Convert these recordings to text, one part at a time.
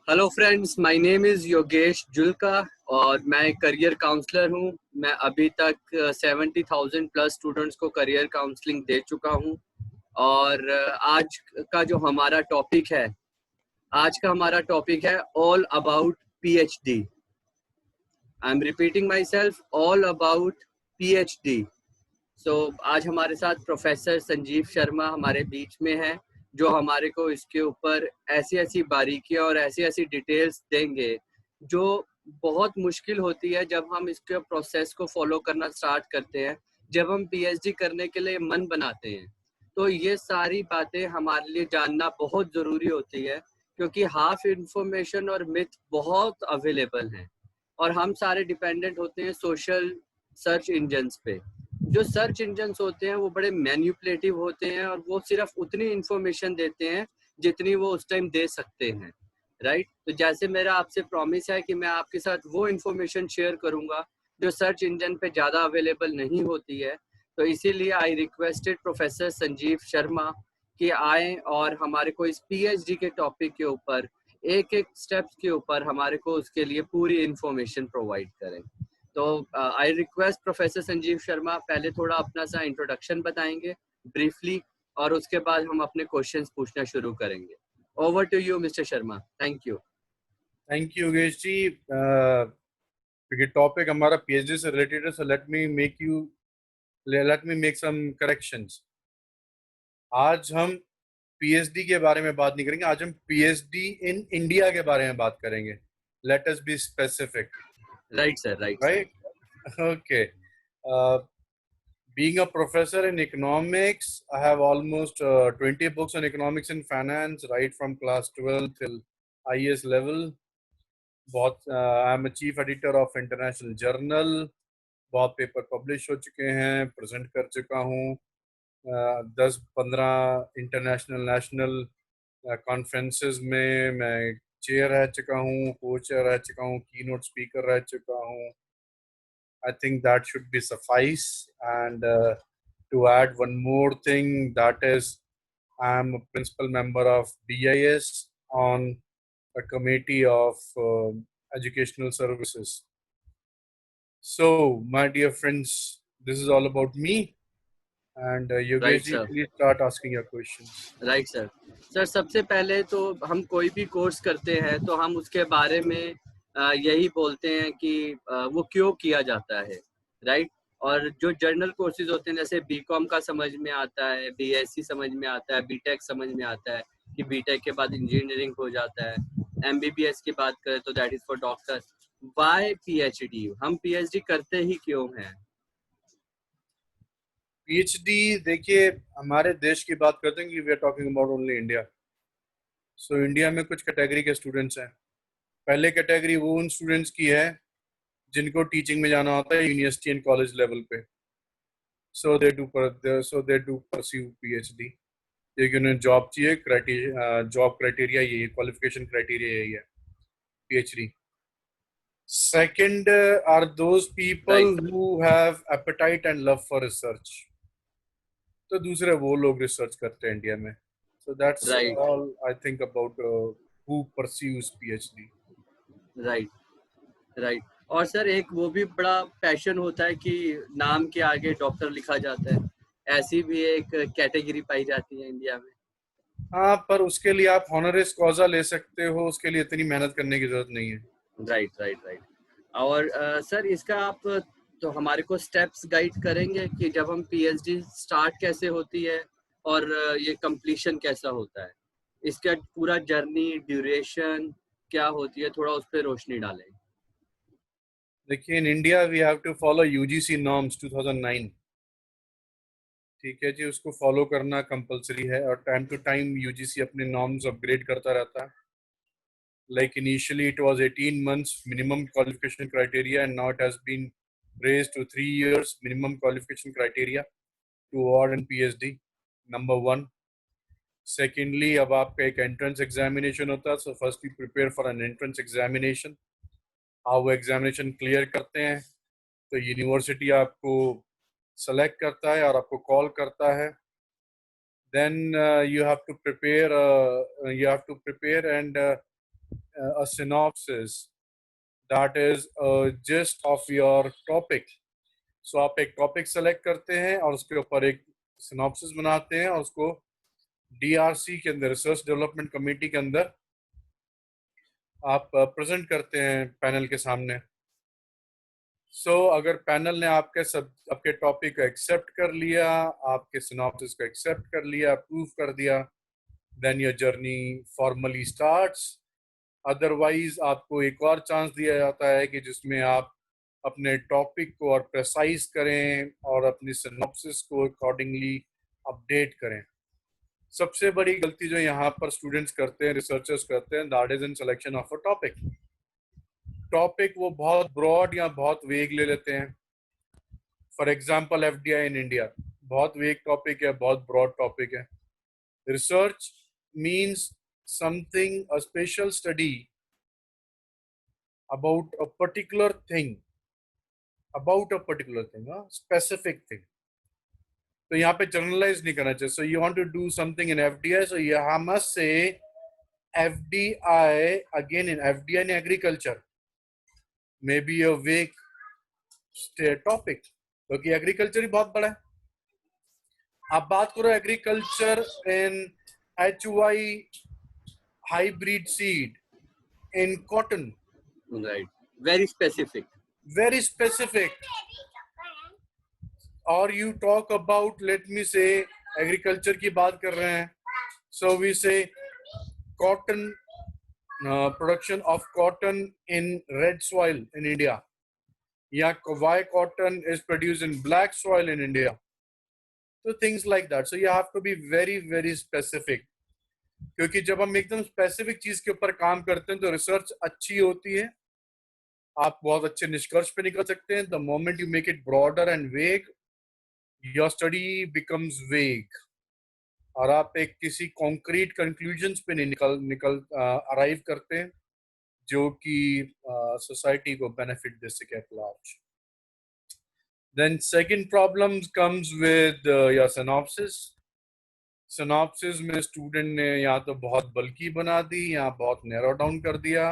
Hello friends, my name is Yogesh Julka और मैं एक करियर काउंसलर हूँ। मैं अभी तक 70,000 प्लस स्टूडेंट्स को करियर काउंसलिंग दे चुका हूँ। और आज का जो हमारा टॉपिक है, आज का हमारा टॉपिक है all about PhD. I am repeating myself, all about PhD. So आज हमारे साथ प्रोफेसर संजीव शर्मा हमारे बीच में है, जो हमारे को इसके ऊपर ऐसी ऐसी बारीकियां और ऐसी ऐसी डिटेल्स देंगे जो बहुत मुश्किल होती है जब हम इसके प्रोसेस को फॉलो करना स्टार्ट करते हैं, जब हम पीएचडी करने के लिए मन बनाते हैं। तो ये सारी बातें हमारे लिए जानना बहुत ज़रूरी होती है, क्योंकि हाफ इंफॉर्मेशन और मिथ बहुत अवेलेबल हैं और हम सारे डिपेंडेंट होते हैं सोशल सर्च इंजन्स पे। जो सर्च इंजन्स होते हैं वो बड़े मैन्युपुलेटिव होते हैं और वो सिर्फ उतनी इंफॉर्मेशन देते हैं जितनी वो उस टाइम दे सकते हैं, राइट। तो जैसे मेरा आपसे प्रॉमिस है कि मैं आपके साथ वो इंफॉर्मेशन शेयर करूंगा जो सर्च इंजन पे ज़्यादा अवेलेबल नहीं होती है। तो इसीलिए I requested professor Sanjeev Sharma कि आए और हमारे को इस पीएचडी के टॉपिक के ऊपर एक एक स्टेप्स के ऊपर हमारे को उसके लिए पूरी इंफॉर्मेशन प्रोवाइड करें। तो I request professor Sanjeev Sharma, पहले थोड़ा अपना सा इंट्रोडक्शन बताएंगे ब्रीफली, और उसके बाद हम अपने क्वेश्चंस पूछना शुरू करेंगे। Over to you Mister Sharma, thank you. Thank you Yogesh ji. क्योंकि टॉपिक हमारा पीएचडी से रिलेटेड है, so let me make some corrections. आज हम पीएचडी के बारे में बात नहीं करेंगे, आज हम पीएचडी इन इंडिया के बारे में बात करेंगे। Let us be specific. Right sir, right sir. Right, okay. Being a professor in economics, I have almost 20 books on economics and finance, right from class 12 till IES level. I am chief editor of international journal. बहुत paper publish हो चुके हैं, present कर चुका हूँ। 10-15 international national conferences में मैं chair रह चुका हूँ, को चेयर रह चुका हूँ, की नोट स्पीकर रह चुका हूँ। I think that should be suffice. And to add one more thing, that is I am a principal member of BIS on a committee of educational services. So, my dear friends, this is all about me. And right Yogesh ji, sir, please start asking your questions. Right sir. Sir, सबसे पहले तो हम कोई भी course करते हैं तो हम उसके बारे में यही बोलते हैं कि वो क्यों किया जाता है, राइट। और जो जर्नल कोर्सेज होते हैं, जैसे बीकॉम का समझ में आता है, बीएससी समझ में आता है, बीटेक समझ में आता है कि बीटेक के बाद इंजीनियरिंग हो जाता है। एमबीबीएस की बात करें तो that is for doctor. Why PhD, हम पीएचडी करते ही क्यों हैं? PhD, देखिए, हमारे देश की बात करते हैं कि we are talking about only India. So India में कुछ कैटेगरी के स्टूडेंट्स हैं। पहले कैटेगरी वो उन स्टूडेंट्स की है जिनको टीचिंग में जाना होता है यूनिवर्सिटी एंड कॉलेज लेवल पे। सो दे डू परस्यू PhD, क्योंकि उन्हें जॉब चाहिए। जॉब क्राइटेरिया यही है, क्वालिफिकेशन क्राइटेरिया यही है, PhD। Second are those people right, who have appetite and love for research. तो दूसरे वो लोग रिसर्च करते हैं इंडिया में। So that's right, all I think about who pursues PhD. Right, right. और सर, एक वो भी बड़ा पैशन होता है कि नाम के आगे डॉक्टर लिखा जाता है। ऐसी भी एक कैटेगरी पाई जाती है इंडिया में। हाँ, पर उसके लिए आप होनरिस कॉजा ले सकते हो, उसके लिए इतनी मेहनत करने की जरूरत नहीं है। Right, right, right. और सर, इसका आप तो हमारे को स्टेप्स गाइड करेंगे कि जब हम पीएचडी स्टार्ट कैसे होती है और ये कंप्लीशन कैसा होता है, इसका पूरा जर्नी ड्यूरेशन क्या होती है, थोड़ा उस पर रोशनी डालें। देखिए, in India we have to follow UGC norms 2009। ठीक है जी, उसको फॉलो करना कंपलसरी है और टाइम टू टाइम UGC अपने नॉर्म्स अपग्रेड करता रहता है। Like initially it was 18 months minimum qualification criteria, and now it has been raised to 3 years minimum qualification criteria to award an PhD. Number one. Secondly, अब आपका एक entrance examination होता है, so first we prepare for an entrance examination. आप वो examination clear करते हैं तो यूनिवर्सिटी आपको select करता है और आपको call करता है। Then you have to prepare and a synopsis, that is a gist of your topic. So आप एक टॉपिक सेलेक्ट करते हैं और उसके ऊपर एक सिनॉप्सिस बनाते हैं और उसको DRC के अंदर, रिसर्च डेवलपमेंट कमेटी के अंदर आप प्रेजेंट करते हैं पैनल के सामने. सो अगर पैनल ने आपके टॉपिक को एक्सेप्ट कर लिया, आपके सिनॉप्सिस को एक्सेप्ट कर लिया, अप्रूव कर दिया, then your journey formally starts. Otherwise आपको एक और चांस दिया जाता है कि जिसमें आप अपने टॉपिक को और प्रेसाइज करें और अपनी सिनॉप्सिस को अकॉर्डिंगली अपडेट करें. सबसे बड़ी गलती जो यहाँ पर स्टूडेंट्स करते हैं, रिसर्चर्स करते हैं, that is in selection of a topic. Topic वो बहुत ब्रॉड या बहुत वेग ले लेते हैं. For example FDI in India बहुत वेग टॉपिक है, बहुत ब्रॉड टॉपिक है. Research means something, a special study about a particular thing, a specific thing. तो यहाँ पे जनरलाइज नहीं करना चाहिए. So you want to do something in FDI, so यहाँ must say FDI again. In FDI in agriculture may be a vague topic, क्योंकि agriculture ही बहुत बड़ा है. आप बात करो agriculture in HY hybrid seed in cotton, right, very specific. Or you talk about, let me say, agriculture की बात कर रहे हैं, so we say cotton, production of cotton in red soil in India, या why cotton is produced in black soil in India. So things like that. So you have to be very very specific, क्योंकि जब हम एकदम specific चीज के ऊपर काम करते हैं तो रिसर्च अच्छी होती है, आप बहुत अच्छे निष्कर्ष पे निकल सकते हैं. The moment you make it broader and वेग, योर स्टडी बिकम्स वेग, और आप एक किसी कॉन्क्रीट कंक्लूजन्स पे नहीं निकल अराइव करते हैं जो कि सोसाइटी को बेनिफिट दे सके at large. Then second problem comes with your synopsis. Synopsis में स्टूडेंट ने या तो बहुत बल्कि बना दी या बहुत नैरो डाउन कर दिया.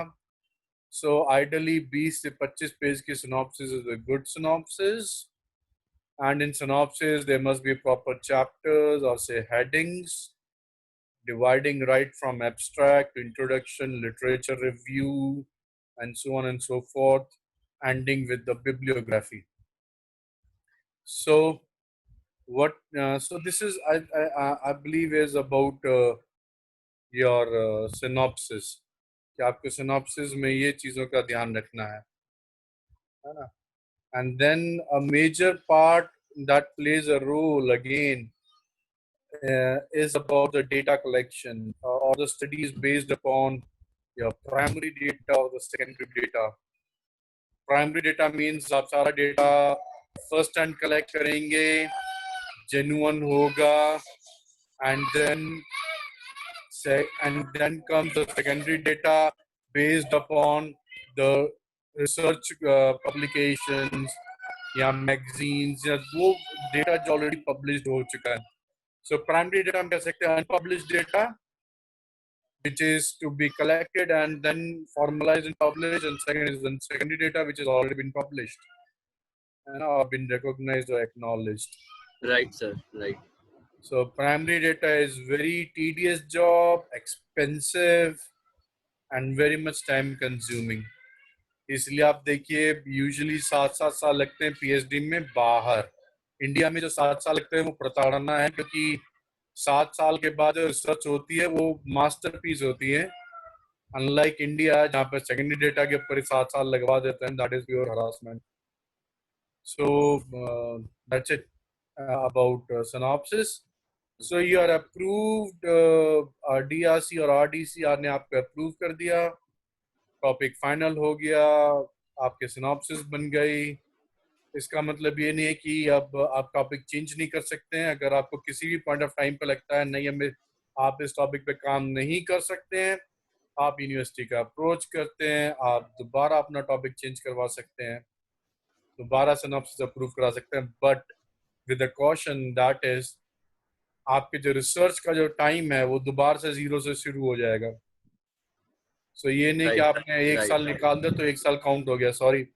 सो आइडियली 20 से 25 पेज की synopsis is a good synopsis, and in synopsis there must be proper chapters और से headings dividing right from abstract to introduction, literature review, and so on and so forth, ending with the bibliography. So what so this is I believe is about your synopsis, कि आपको synopsis में ये चीजों का ध्यान रखना है ना. And then a major part that plays a role again is about the data collection, or the studies based upon your primary data or the secondary data. Primary data means आप सारा data first hand collect करेंगे, genuine होगा, and then comes the secondary data based upon the research publications या magazines या वो data जो already published हो चुका है. So primary data हम कह सकते हैं unpublished data, which is to be collected and then formalized and published, and second is the secondary data which has already been published and been recognized or acknowledged. Right, sir. Right. So primary data is very tedious job, expensive, and very much time consuming. इसलिए आप देखिए usually 7-7 साल लगते हैं PhD में. बाहर India में जो 7 साल लगते हैं वो प्रताड़ना है, क्योंकि 7 साल के बाद जो रिसर्च होती है वो मास्टरपीस होती है, अनलाइक इंडिया जहाँ पर सेकेंडरी डेटा के ऊपर 7 साल लगवा देते हैं. That is pure harassment. So that's it about synopsis. So you are approved, DRC और RDC ने आपको अप्रूव कर दिया, टॉपिक फाइनल हो गया, आपके सिनॉप्सिस बन गई. इसका मतलब ये नहीं है कि अब आप टॉपिक चेंज नहीं कर सकते हैं. अगर आपको किसी भी पॉइंट ऑफ टाइम पे लगता है नहीं हमें आप इस टॉपिक पे काम नहीं कर सकते हैं, आप यूनिवर्सिटी का अप्रोच करते हैं, आप दोबारा अपना टॉपिक चेंज करवा सकते हैं, दोबारा सिनॉप्सिस अप्रूव करा सकते हैं. But with a caution that is आपके जो रिसर्च का जो टाइम है वो दोबारा से 0 से शुरू हो जाएगा. सो ये नहीं कि राइट आपने एक राइट साल निकाल दिया तो एक साल काउंट हो गया, सॉरी।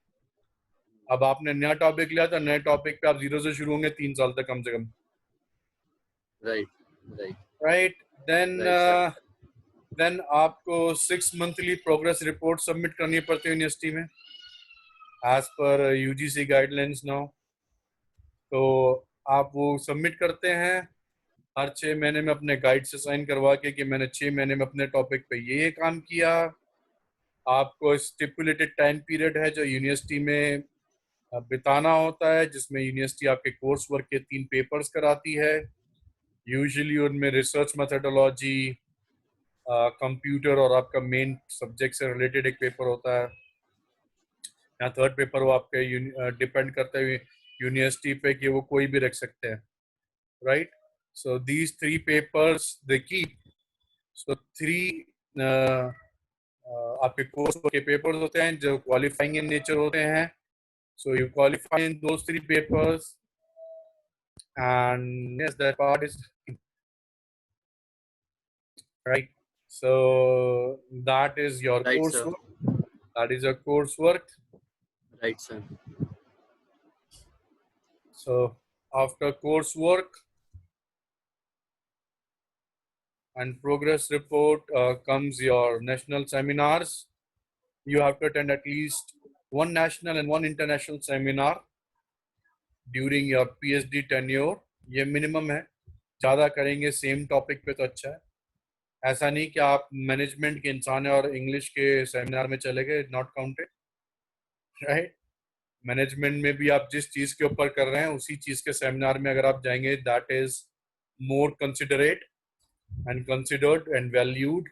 अब आपने नया टॉपिक लिया तो नए टॉपिक पे आप 0 से शुरू होंगे 3 साल तक कम से कम। Right right right. Right sir. Then आपको 6 मंथली प्रोग्रेस रिपोर्ट सबमिट करनी पड़ती है यूनिवर्सिटी में as per UGC guidelines now. तो आप वो सबमिट करते हैं हर 6 महीने में अपने गाइड से साइन करवा के कि मैंने 6 महीने में अपने टॉपिक पे ये काम किया। आपको स्टिपुलेटेड टाइम पीरियड है जो यूनिवर्सिटी में बिताना होता है, जिसमें यूनिवर्सिटी आपके कोर्स वर्क के 3 पेपर्स कराती है। यूजुअली उनमें रिसर्च मेथोडोलॉजी, कंप्यूटर और आपका मेन सब्जेक्ट से रिलेटेड एक पेपर होता है। या थर्ड पेपर वो आपके डिपेंड करता है यूनिवर्सिटी पे कि वो कोई भी रख सकते हैं। Right. So these 3 papers they keep. So 3 आपके कोर्स के पेपर्स होते हैं जो क्वालिफाइंग इन नेचर होते हैं। So you qualify in those 3 papers and yes, that part is right. So that is your right sir. coursework. That is your coursework. Right sir. So after coursework and progress report comes your national seminars. You have to attend at least 1 national and 1 international seminar during your PhD tenure. ये minimum है, ज़्यादा करेंगे same topic पे तो अच्छा है। ऐसा नहीं कि आप मैनेजमेंट के इंसान हैं और इंग्लिश के सेमिनार में चले गए, नॉट काउंटेड। राइट। मैनेजमेंट में भी आप जिस चीज़ के ऊपर कर रहे हैं उसी चीज़ के सेमिनार में अगर आप जाएंगे, that is more considerate and considered and valued.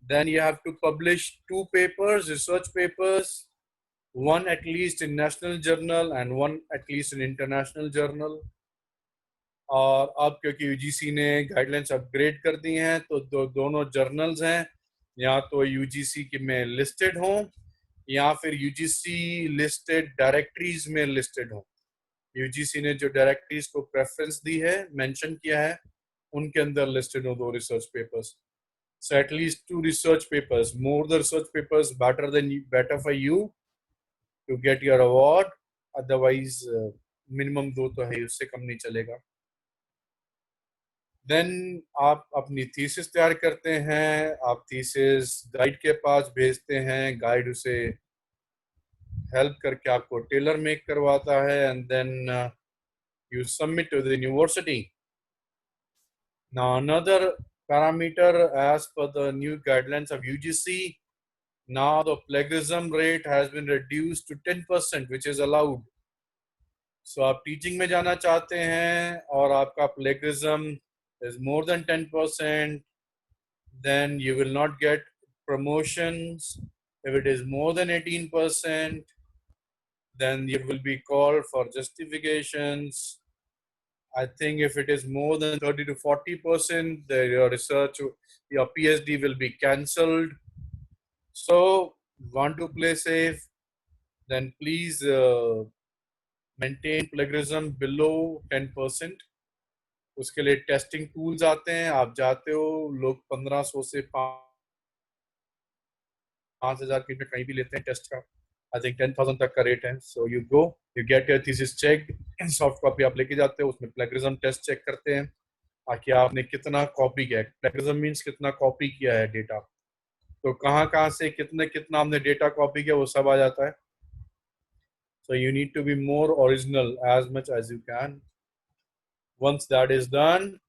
Then you have to publish 2 papers, research papers, one at least in national journal and one at least in international journal. और अब क्योंकि यूजीसी ने guidelines upgrade कर दी हैं तो दोनों journals हैं या तो यूजीसी के में लिस्टेड हों या फिर यूजीसी लिस्टेड डायरेक्टरीज में लिस्टेड हों। यूजीसी ने जो डायरेक्टरीज को प्रेफरेंस दी है, मेंशन किया है, उनके अंदर लिस्टेड हो 2 research papers. So at least 2 research papers. More the research papers, better for you to get your award. Otherwise, minimum 2 तो है, उससे कम नहीं चलेगा। Then आप अपनी थीसिस तैयार करते हैं, आप थीसिस गाइड के पास भेजते हैं, गाइड उसे हेल्प करके आपको टेलर मेक करवाता है and then you submit to the university. Now another parameter as per the new guidelines of UGC, now the plagiarism rate has been reduced to 10%, which is allowed. So आप teaching में जाना चाहते हैं और आपका plagiarism is more than 10%, then you will not get promotions. If it is more than 18%, then you will be called for justifications. I think if it is more than 30 to 40%, your research, your PhD will be cancelled. So, want to play safe, then please maintain plagiarism below 10%. उसके लिए testing tools आते हैं, आप जाते हो, लोग 1500 से 5000 की में कहीं भी लेते हैं टेस्ट का। आई थिंक 10,000 तक का रेट है। So you go, you get your thesis check, soft copy आप लेके जाते हो, उसमें प्लेगरिज्म टेस्ट चेक करते हैं ताकि आपने कितना कॉपी किया है। प्लेगरिज्म मीन्स कितना कॉपी किया है डेटा, तो कहाँ से कितना हमने डेटा कॉपी किया वो सब आ जाता है। So you need to be more original as much as you can. Once that is done,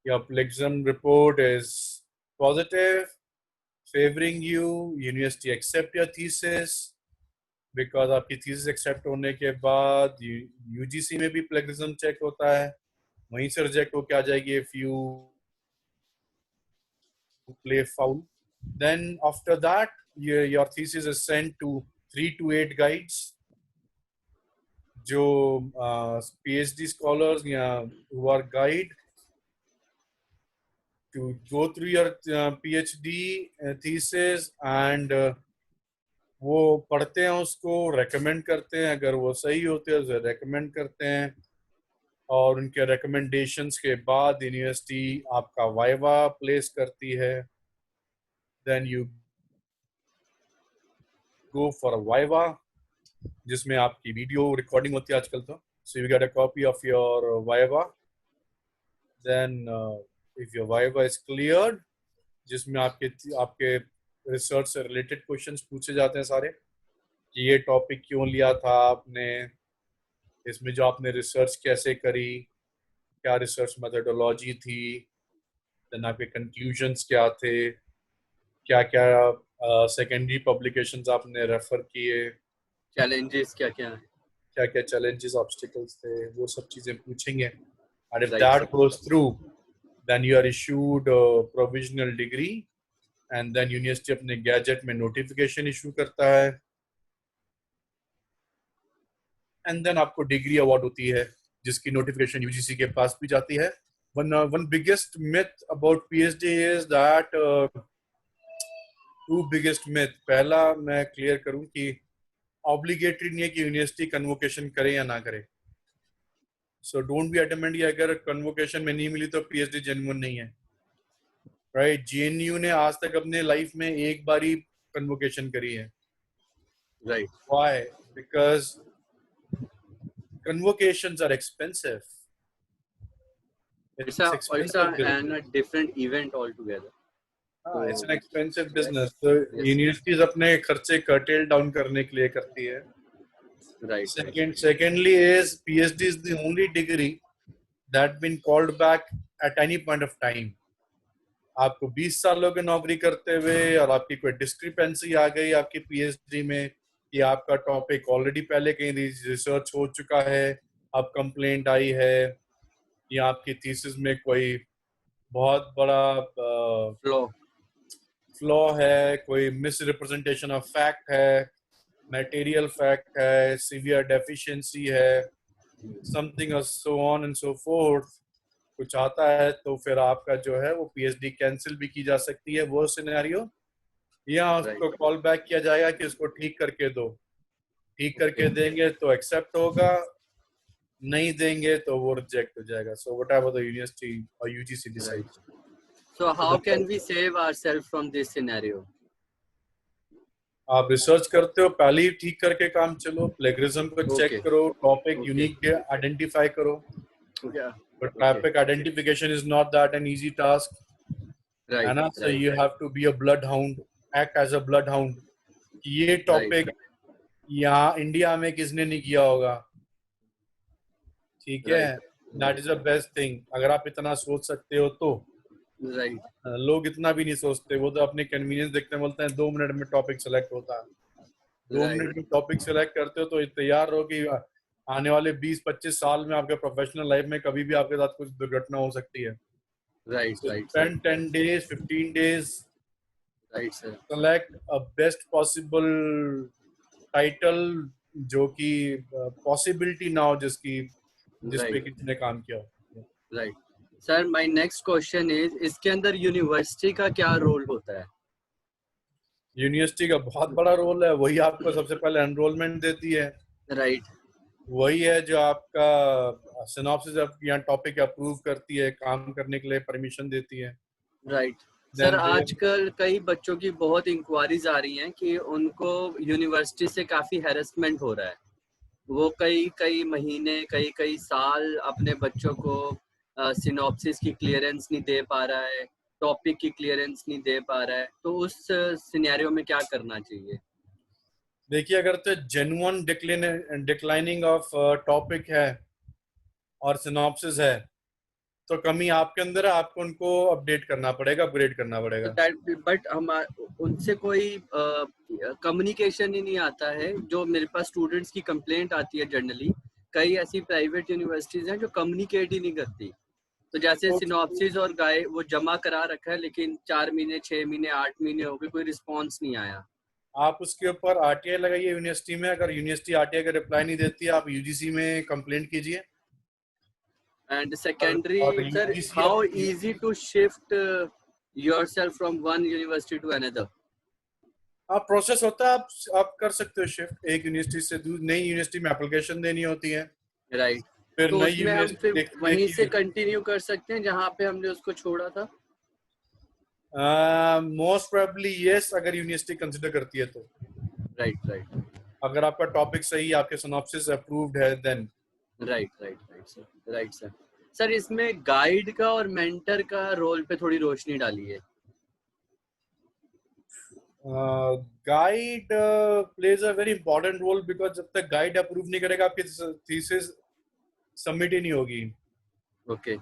your plagiarism report is positive, favoring you, university accept your thesis, because आपकी thesis accept होने के बाद UGC में भी plagiarism check होता है, वहीं से reject होके आ जाएगी if you play foul. Then after that, your thesis is sent to 3 to 8 guides जो PhD scholars या who are guide to go through your PhD thesis and वो पढ़ते हैं, उसको recommend करते हैं, अगर वो सही होते हैं उसे recommend करते हैं और उनके recommendations के बाद यूनिवर्सिटी आपका वाइवा प्लेस करती है। then you go for a viva, जिसमें आपकी वीडियो रिकॉर्डिंग होती है आजकल तो. So you get a copy of your viva. Then if your viva is cleared, जिसमें आपके रिसर्च से रिलेटेड क्वेश्चंस पूछे जाते हैं सारे, कि ये टॉपिक क्यों लिया था आपने, इसमें जो आपने रिसर्च कैसे करी, क्या रिसर्च मेथोडोलॉजी थी, देन आपके कंक्लूजन्स क्या थे, क्या क्या सेकेंडरी पब्लिकेशंस आपने रेफर किए, चैलेंजेस क्या क्या है, क्या क्या चैलेंजेस ऑब्स्टिकल्स थे, वो सब चीजें पूछेंगे. And if Right, that sir. Goes through, then you are issued provisional degree, and then university अपने गैजेट में नोटिफिकेशन इशू करता है, एंड देन आपको डिग्री अवार्ड होती है, जिसकी नोटिफिकेशन यूजीसी के पास भी जाती है. One biggest myth about PhD is that two biggest myth. पहला मैं क्लियर करूं कि ऑब्लिगेटरी नहीं है कि यूनिवर्सिटी कन्वोकेशन करे या ना करे. सो डोंट बी एडमेंट कि अगर कन्वोकेशन में नहीं मिली तो पीएचडी जेन्युइन नहीं है. राइट, जीएनयू ने आज तक अपने लाइफ में एक बार ही कन्वोकेशन करी है. Right. Why? Because convocations are expensive. It's expensive a different event altogether. it's an expensive business. So universities अपने खर्चे curtail down करने के लिए करती है. Right. Secondly is PhD is the only degree that been called back at any point of time. आपको 20 सालों की नौकरी करते हुए और आपकी कोई डिस्क्रिपेंसी आ गई आपकी पीएचडी में कि आपका टॉपिक ऑलरेडी पहले कहीं रिसर्च हो चुका है, अब कंप्लेंट आई है, या आपकी थीसिस में कोई बहुत बड़ा फ्लॉ है, कोई मिस रिप्रेजेंटेशन ऑफ फैक्ट है, मटेरियल फैक्ट है, सीवियर डेफिशिएंसी है, something so on and so fourth, कुछ आता है, तो फिर आपका जो है वो पीएचडी कैंसिल भी की जा सकती है. वो सिनेरियो, या उसको कॉल बैक किया जाएगा कि इसको ठीक करके दो. ठीक करके देंगे तो एक्सेप्ट होगा, नहीं देंगे तो वो रिजेक्ट हो जाएगा. सो व्हाटएवर द यूनिवर्सिटी और UGC decides. So how can we save ourselves from this scenario? आप रिसर्च करते हो, पहले ही ठीक करके काम चलो, प्लेगरिज्म को चेक करो, टॉपिक यूनिक आइडेंटिफाई करो. But topic identification is not that an easy task. Right. So you have to be a bloodhound, act as a bloodhound. ये टॉपिक यहाँ इंडिया में किसने नहीं किया होगा, ठीक है. That is the best thing. अगर आप इतना सोच सकते हो तो. Right. लोग इतना भी नहीं सोचते, वो तो अपने कन्वीनियंस देखते हैं, बोलते हैं 2 मिनट में टॉपिक सेलेक्ट होता है. 2 मिनट में टॉपिक सेलेक्ट करते हो तो तैयार रहो कि आने वाले 20-25 साल में आपके प्रोफेशनल लाइफ में कभी भी आपके साथ कुछ दुर्घटना हो सकती है. Right. Spend 10 days, 15 days. Right, sir. Select a best possible title जो कि possibility ना हो, जिस पे किसने काम किया हो. Right. Sir, my next question is, इसके अंदर यूनिवर्सिटी का क्या रोल होता है? यूनिवर्सिटी का बहुत बड़ा रोल है. वही आपको सबसे पहले एनरोलमेंट देती है. Right. वही है जो आपका सिनॉप्सिस या टॉपिक अप्रूव करती है, काम करने के लिए परमिशन देती है. Right. सर, आजकल कई बच्चों की बहुत इंक्वायरीज आ रही हैं कि उनको यूनिवर्सिटी से काफी हैरेसमेंट हो रहा है. वो कई महीने, कई साल अपने बच्चों को सिनॉप्सिस की क्लियरेंस नहीं दे पा रहा है, टॉपिक की क्लियरेंस नहीं दे पा रहा है. तो उस सिनेरियो में क्या करना चाहिए? देखिए, अगर तो जेन्युइन डिक्लाइनिंग ऑफ टॉपिक है और सिनॉप्सिस है तो कमी आपके अंदर है, आपको उनको अपडेट करना पड़ेगा, अपग्रेड करना पड़ेगा. बट उनसे कोई कम्युनिकेशन ही नहीं आता है. जो मेरे पास स्टूडेंट्स की कंप्लेंट आती है जनरली, कई ऐसी प्राइवेट यूनिवर्सिटीज हैं जो कम्युनिकेट ही नहीं करती. तो जैसे सिनॉप्सिस और गाय वो जमा करा रखा है, लेकिन 4 महीने, 6 महीने, 8 महीने हो गए, कोई रिस्पॉन्स नहीं आया. आप उसके ऊपर आरटीआई लगाइए यूनिवर्सिटी में. अगर यूनिवर्सिटी आरटीआई का रिप्लाई नहीं देती है, आप यूजीसी में कंप्लेंट कीजिए. And secondary, sir, how easy to shift yourself from one university to another? आप प्रोसेस होता है, आप कर सकते हो शिफ्ट. एक यूनिवर्सिटी से नई यूनिवर्सिटी में एप्लीकेशन देनी होती है. राइट. फिर तो नई यूनिवर्सिटी वहीं से कंटिन्यू कर सकते हैं जहाँ पे हमने उसको छोड़ा था. मोस्ट प्रोबेबली यस, अगर यूनिवर्सिटी कंसिडर करती है तो। राइट। अगर आपका टॉपिक सही, आपके सिनॉप्सिस अप्रूव्ड है, देन। राइट सर इसमें गाइड का और मेंटर का रोल पे थोड़ी रोशनी डाली है। Guide plays a very important role, because जब तक गाइड अप्रूव नहीं करेगा आपकी थीसिस सबमिट ही नहीं होगी। ओके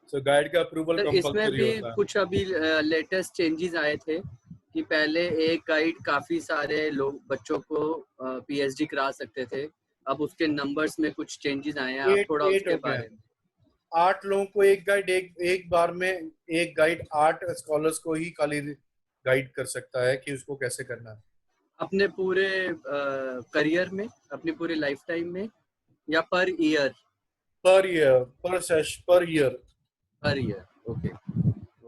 सो गाइड का अप्रूवल सर इसमें कंपलसरी भी होता है। कुछ अभी लेटेस्ट चेंजेस आए थे कि पहले एक गाइड काफी सारे लोग बच्चों को पीएचडी करा सकते थे, अब उसके नंबर्स में कुछ चेंजेस आए हैं, आप थोड़ा एट उसके हो गया। बारे में। 8 लोगों को एक गाइड, एक बार में एक गाइड 8 स्कॉलर्स को ही खाली गाइड कर सकता है कि उसको कैसे करना है अपने पूरे करियर में, अपनी पूरी लाइफ टाइम में, या per year? Per year, per year.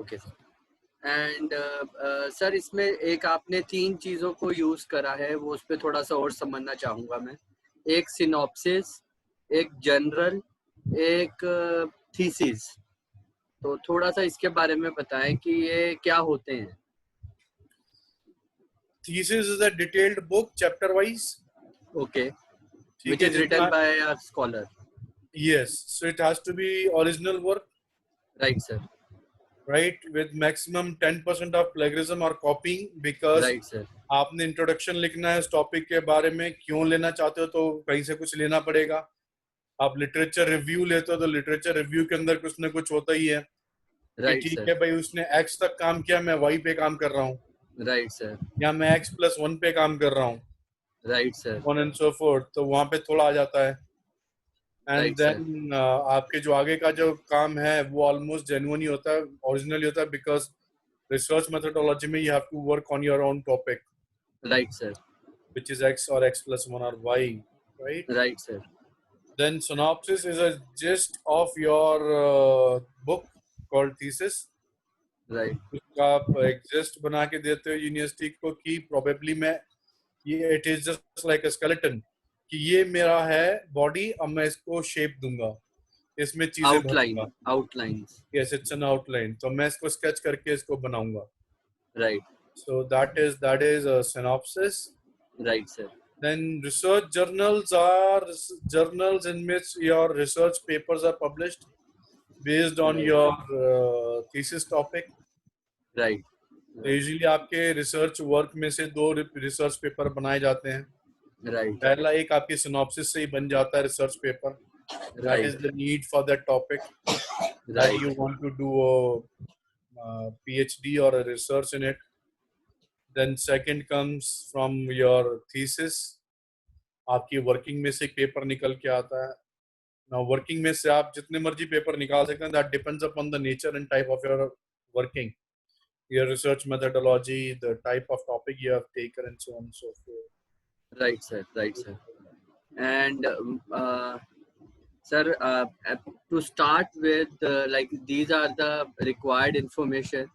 Okay sir. And sir इसमें एक आपने 3 चीजों को यूज करा है, वो उस पर थोड़ा सा और समझना चाहूंगा मैं। एक सिनॉप्सिस, एक जनरल, एक थीसिस। तो थोड़ा सा इसके बारे में बताएं कि ये क्या होते हैं। Thesis is a detailed book chapter wise. Okay, ठीक विच है, इज रिटन जितना, by a scholar. Yes, so it has to be original work, right sir. Right, with maximum 10% of plagiarism और कॉपिंग, बिकॉज राइट सर। आपने introduction लिखना है इस topic के बारे में, क्यों लेना चाहते हो तो कहीं से कुछ लेना पड़ेगा। आप लिटरेचर रिव्यू लेते हो तो लिटरेचर रिव्यू के अंदर कुछ ना कुछ होता ही है कि राइट ठीक सर। है भाई, उसने एक्स तक काम किया, मैं वाई पे काम कर रहा हूँ, राइट सर। या मैं x+1 पे काम कर रहा हूँ, right sir. On and so fourth, तो वहां पे थोड़ा आ जाता है। And right sir. देन आपके जो आगे का जो काम है वो ऑलमोस्ट जेन्युइन ही होता है, ओरिजिनल ही होता है, बिकॉज रिसर्च मेथोडोलॉजी में you have to work on your own topic, right sir. which is x or x+1 or y, right? Right sir. Then synopsis is a gist of your book called thesis. Right. उसका आप exist बना के देते हो university को कि probably मैं, ये it is just like a skeleton, कि ये मेरा है बॉडी, अब मैं इसको शेप दूंगा, इसमें चीजें भरूंगा। Outlines. Yes, it's an outline, तो मैं इसको स्केच करके इसको बनाऊंगा। Right. So that is a synopsis. Right sir. Then research journals are journals in which your research papers are published based on Right. your thesis topic. Right. तो usually आपके research work में से 2 research paper बनाए जाते हैं। Right. पहला एक आपकी सिनॉप्सिस से ही बन जाता है research paper, that is the need for that topic, that you want to do a PhD or a research in it. Then second comes from your thesis, आपकी वर्किंग में से एक पेपर निकल के आता है। Now वर्किंग में से आप जितने मर्जी पेपर निकाल सकते हैं, that depends upon the nature and type of your working, your research methodology, the type of topic you have taken, and so on and so forth. Right sir. And sir, to start with, like these are the required information.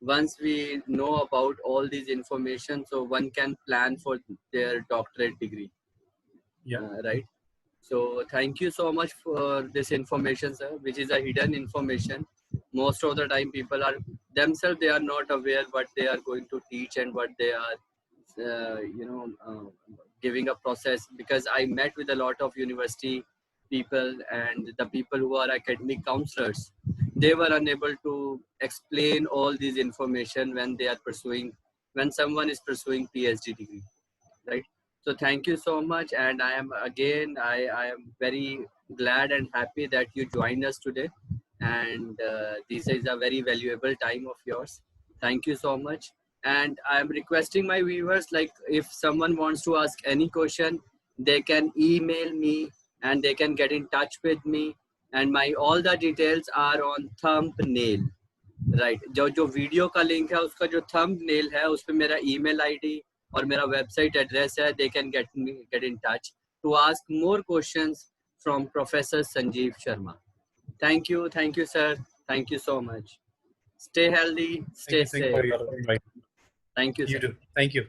Once we know about all these information, so one can plan for their doctorate degree. Yeah. Right. So thank you so much for this information, sir, which is a hidden information. Most of the time people are themselves, they are not aware what they are going to teach and what they are giving a process, because I met with a lot of university people and the people who are academic counselors. They were unable to explain all these information when someone is pursuing PhD degree, right? So thank you so much, and I am very glad and happy that you joined us today, and this is a very valuable time of yours. Thank you so much. And I am requesting my viewers, like if someone wants to ask any question, they can email me and they can get in touch with me, and my all the details are on thumbnail. Right जो video का link है उसका जो thumbnail है उस पे मेरा email ID और मेरा वेबसाइट एड्रेस है. They can get in touch to ask more questions from professor Sanjeev Sharma. Thank you sir. Thank you so much. Stay healthy, stay safe. Thank you for your invite. Thank you, You sir. too. Thank you.